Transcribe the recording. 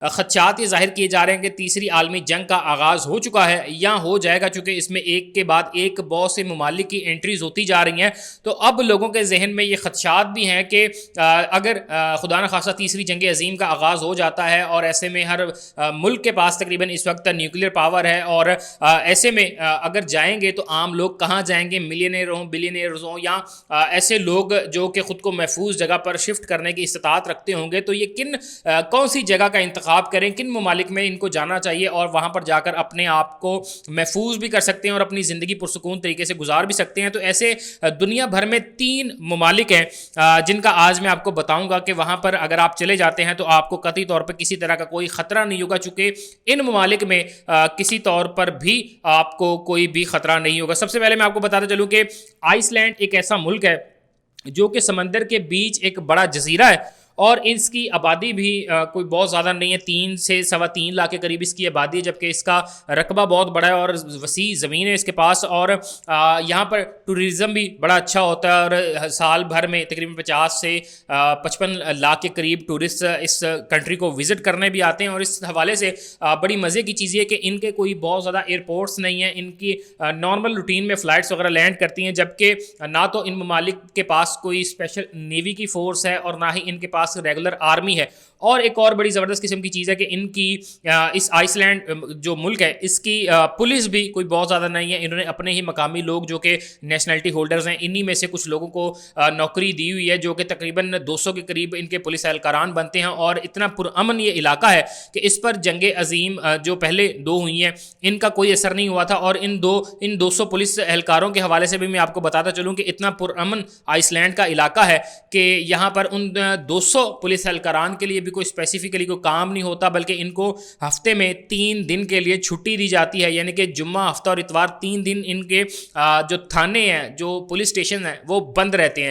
خدشات یہ ظاہر کیے جا رہے ہیں کہ تیسری عالمی جنگ کا آغاز ہو چکا ہے یا ہو جائے گا، چونکہ اس میں ایک کے بعد ایک بہت سے ممالک کی انٹریز ہوتی جا رہی ہیں، تو اب لوگوں کے ذہن میں یہ خدشات بھی ہیں کہ اگر خدا نخواستہ تیسری جنگ عظیم کا آغاز ہو جاتا ہے اور ایسے میں ہر ملک کے پاس تقریباً اس وقت نیوکلیر پاور ہے، اور ایسے میں اگر جائیں گے تو عام لوگ کہاں جائیں گے؟ ملینئر ہوں، بلینئرز ہوں، یا ایسے لوگ جو کہ خود کو محفوظ جگہ پر شفٹ کرنے کی استطاعت رکھتے ہوں گے، تو یہ کون سی جگہ کا انتخاب کریں، کن ممالک میں ان کو جانا چاہیے اور وہاں پر جا کر اپنے آپ کو محفوظ بھی کر سکتے ہیں اور اپنی زندگی پرسکون طریقے سے گزار بھی سکتے ہیں؟ تو ایسے دنیا بھر میں 3 ممالک ہیں جن کا آج میں آپ کو بتاؤں گا کہ وہاں پر اگر آپ چلے جاتے ہیں تو آپ کو قطعی طور پر کسی طرح کا کوئی خطرہ نہیں ہوگا، چونکہ ان ممالک میں کسی طور پر بھی آپ کو کوئی بھی خطرہ نہیں ہوگا۔ سب سے پہلے میں آپ کو بتاتا چلوں کہ آئس لینڈ ایک ایسا ملک ہے جو کہ سمندر کے بیچ ایک بڑا جزیرہ ہے، اور اس کی آبادی بھی کوئی بہت زیادہ نہیں ہے، 3 سے 3.25 لاکھ کے قریب اس کی آبادی ہے، جبکہ اس کا رقبہ بہت بڑا ہے اور وسیع زمین ہے اس کے پاس، اور یہاں پر ٹوریزم بھی بڑا اچھا ہوتا ہے، اور سال بھر میں تقریباً 50 سے 55 لاکھ کے قریب ٹورسٹ اس کنٹری کو وزٹ کرنے بھی آتے ہیں۔ اور اس حوالے سے بڑی مزے کی چیز یہ کہ ان کے کوئی بہت زیادہ ایئرپورٹس نہیں ہیں، ان کی نارمل روٹین میں فلائٹس وغیرہ لینڈ کرتی ہیں، جبکہ نہ تو ان ممالک کے پاس کوئی اسپیشل نیوی کی فورس ہے اور نہ ہی ان کے پاس ریگولر آرمی ہے۔ اور ایک اور بڑی زبردست قسم کی چیز ہے کہ ان کی اس آئس لینڈ جو ملک ہے اس کی پولیس بھی کوئی بہت زیادہ نہیں ہے، انہوں نے اپنے ہی مقامی لوگ جو کہ نیشنلٹی ہولڈرز ہیں انہی میں سے کچھ لوگوں کو نوکری دی ہوئی ہے، جو کہ تقریباً 200 کے قریب ان کے پولیس اہلکاران بنتے ہیں، اور اتنا پرامن یہ علاقہ ہے کہ اس پر جنگ عظیم جو پہلے 2 ہوئی ہیں ان کا کوئی اثر نہیں ہوا تھا۔ اور ان 200 پولیس اہلکاروں کے حوالے سے بھی میں آپ کو بتاتا چلوں کہ اتنا پرامن آئس لینڈ کا علاقہ ہے کہ یہاں پر ان 200 پولیس اہلکاران کے لیے بھی کوئی اسپیسیفکلی کوئی کام نہیں ہوتا، بلکہ ان کو ہفتے میں 3 دن کے لیے چھٹی دی جاتی ہے، یعنی کہ جمعہ، ہفتہ اور اتوار 3 دن ان کے جو تھانے ہیں، جو پولیس اسٹیشن ہیں وہ بند رہتے ہیں۔